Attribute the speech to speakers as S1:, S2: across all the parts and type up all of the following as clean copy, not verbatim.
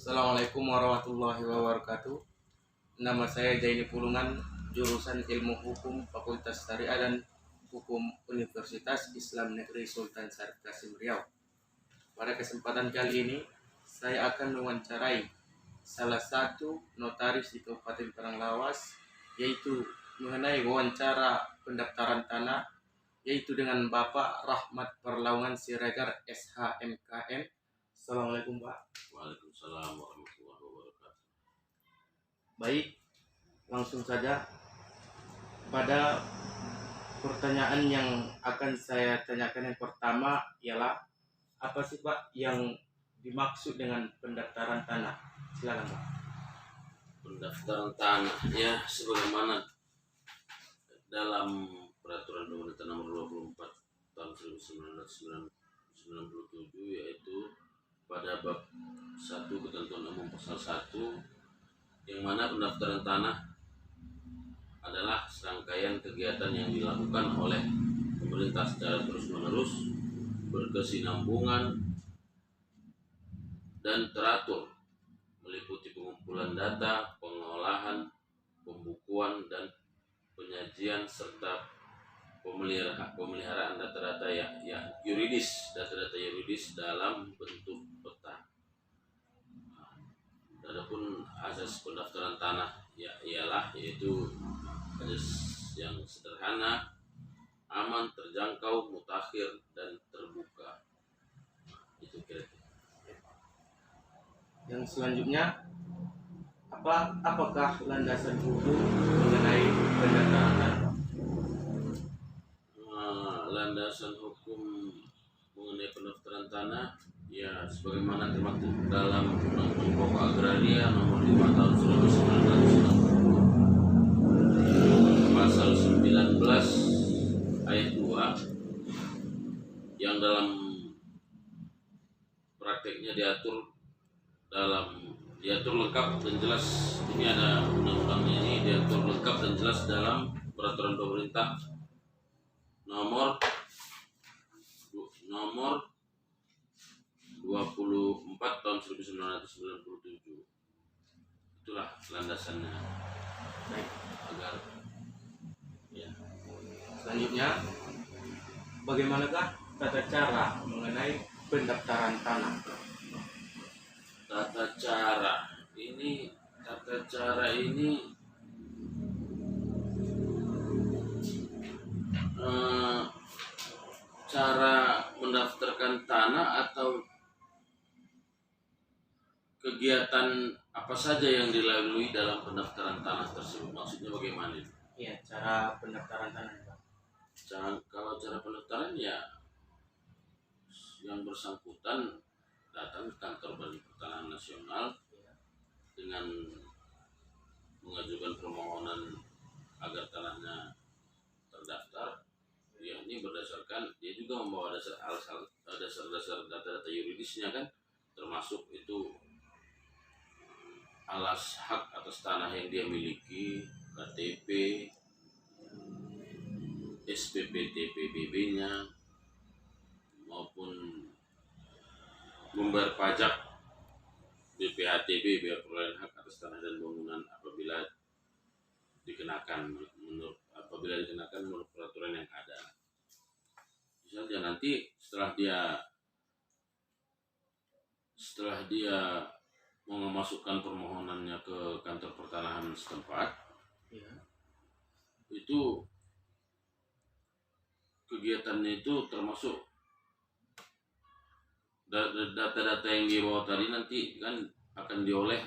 S1: Assalamualaikum warahmatullahi wabarakatuh. Nama saya Jaini Pulungan, jurusan Ilmu Hukum Fakultas Syariah dan Hukum Universitas Islam Negeri Sultan Syarif Kasim Riau. Pada kesempatan kali ini, saya akan mewawancarai salah satu notaris di Kabupaten Paranglawas, yaitu mengenai wawancara pendaftaran tanah, yaitu dengan Bapak Rahmat Perlaungan Siregar SHMKM. Assalamualaikum Pak.
S2: Waalaikumsalam warahmatullahi wabarakatuh.
S1: Baik, langsung saja pada pertanyaan yang akan saya tanyakan. Yang pertama ialah, apa sih Pak yang dimaksud dengan pendaftaran tanah? Silakan Pak.
S2: Pendaftaran tanah ya sebagaimana dalam Peraturan Pemerintah Nomor 24 tahun 1997, yaitu pada bab 1 ketentuan umum pasal 1, yang mana pendaftaran tanah adalah serangkaian kegiatan yang dilakukan oleh pemerintah secara terus-menerus, berkesinambungan dan teratur, meliputi pengumpulan data, pengolahan, pembukuan dan penyajian serta pemeliharaan data-data yuridis dalam bentuk peta. Adapun asas pendaftaran tanah yaitu asas yang sederhana, aman, terjangkau, mutakhir dan terbuka. Itu kira-kira.
S1: Yang selanjutnya, apakah landasan hukum mengenai pendaftaran tanah?
S2: Landasan hukum mengenai pendaftaran tanah ya sebagaimana termaktub dalam Undang-Undang Pokok Agraria Nomor 5 Tahun 1990, pasal 19 ayat 2, yang dalam prakteknya diatur lengkap dan jelas. Ini ada undang-undangnya, ini diatur lengkap dan jelas dalam Peraturan Pemerintah nomor 24 tahun 1997. Itulah landasannya.
S1: Baik.
S2: Agar ya.
S1: Selanjutnya, bagaimanakah tata cara mengenai pendaftaran tanah?
S2: Tata cara ini cara mendaftarkan tanah atau kegiatan apa saja yang dilalui dalam pendaftaran tanah tersebut, maksudnya bagaimana?
S1: Iya, cara pendaftaran tanah Pak.
S2: Kalau cara pendaftaran ya yang bersangkutan datang ke kantor Badan Pertanahan Nasional dengan mengajukan permohonan agar tanahnya terdaftar. Ya, ini berdasarkan dia juga membawa dasar data-data yuridisnya kan, termasuk itu alas hak atas tanah yang dia miliki, KTP, SPP TPBB-nya, maupun membayar pajak BPHTB, biaya perolehan hak atas tanah dan bangunan apabila dikenakan menurut peraturan yang ada. Misalnya nanti setelah dia mau memasukkan permohonannya ke kantor pertanahan setempat,
S1: Ya.
S2: itu kegiatannya itu termasuk data-data yang dia bawa tadi nanti kan akan diolah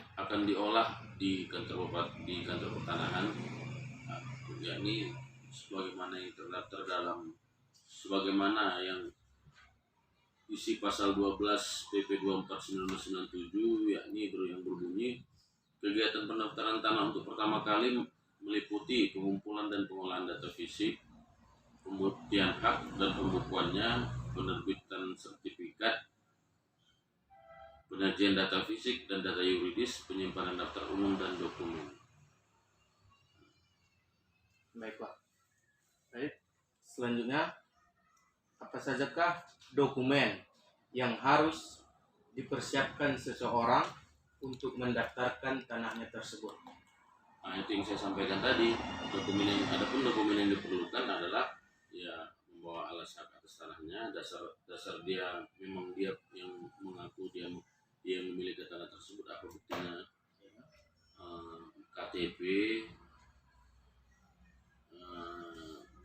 S2: di kantor pertanahan, yakni sebagaimana yang terdaftar dalam sebagaimana yang isi pasal 12 PP 24 1997, yakni yang berbunyi kegiatan pendaftaran tanah untuk pertama kali meliputi pengumpulan dan pengolahan data fisik, pembuktian hak dan pembukuannya, penerbitan sertifikat, penyajian data fisik dan data yuridis, penyimpanan daftar umum dan dokumen.
S1: Baik Pak. Baik. Selanjutnya, apa sajakah dokumen yang harus dipersiapkan seseorang untuk mendaftarkan tanahnya tersebut?
S2: Nah, itu yang saya sampaikan tadi. Adapun dokumen yang diperlukan adalah ya membawa alas hak atas tanahnya, dasar dia memang dia yang mengaku dia memiliki tanah tersebut, apa buktinya, KTP,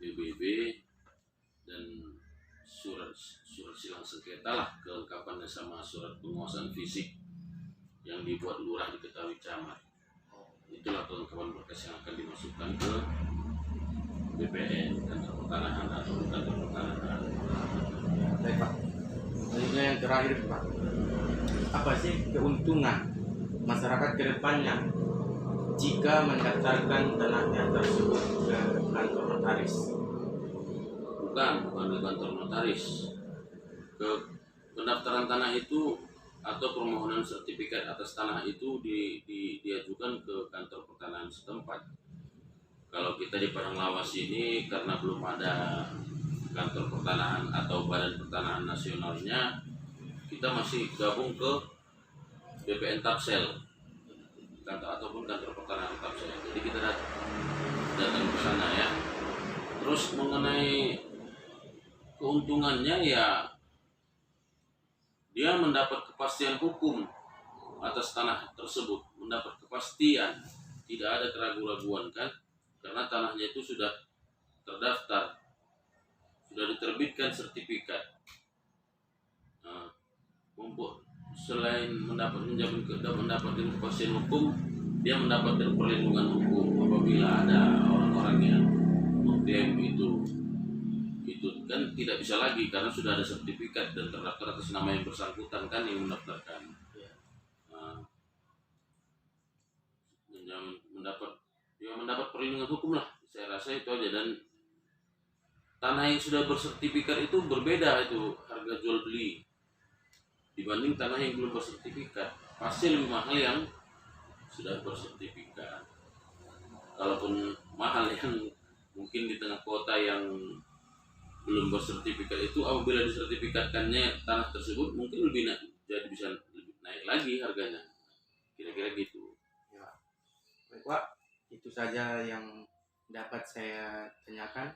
S2: BBB, dan surat silang sengketa lah kelengkapannya, sama surat penguasaan fisik yang dibuat lurah diketahui camat. Itulah kelengkapan berkas yang akan dimasukkan ke BPN, kantor pertanahan atau kantor pertanahan.
S1: Baik Pak. Selanjutnya yang terakhir Pak, apa sih keuntungan masyarakat ke depannya jika mendaftarkan tanahnya tersebut ke kantor notaris?
S2: Bukan ke kantor notaris. Ke pendaftaran tanah itu atau permohonan sertifikat atas tanah itu diajukan ke kantor pertanahan setempat. Kalau kita di Padang Lawas ini karena belum ada kantor pertanahan atau badan pertanahan nasionalnya, kita masih gabung ke BPN Tapsel ataupun kantor pertanahan Tapsel. Jadi kita datang ke sana ya. Terus mengenai keuntungannya ya, dia mendapat kepastian hukum atas tanah tersebut, mendapat kepastian, tidak ada keraguan-raguan kan, karena tanahnya itu sudah terdaftar, sudah diterbitkan sertifikat. Nah, selain mendapatkan kepastian hukum, dia mendapatkan perlindungan hukum apabila ada orang-orang yang mengklaim itu kan tidak bisa lagi karena sudah ada sertifikat dan terdaftar atas nama yang bersangkutan kan yang mendaftarkan. Nah, mendapat perlindungan hukum lah, saya rasa itu aja. Dan tanah yang sudah bersertifikat itu berbeda itu harga jual beli dibanding tanah yang belum bersertifikat, pasti lebih mahal yang sudah bersertifikat. Kalaupun mahal yang mungkin di tengah kota yang belum bersertifikat itu, apabila disertifikatkannya tanah tersebut mungkin jadi bisa lebih naik lagi harganya, kira-kira gitu
S1: Ya. Baik Pak, itu saja yang dapat saya tanyakan.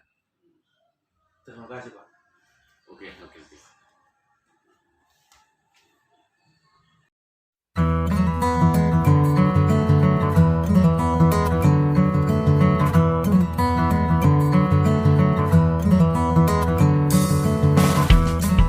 S1: Terima kasih Pak.
S2: Oke.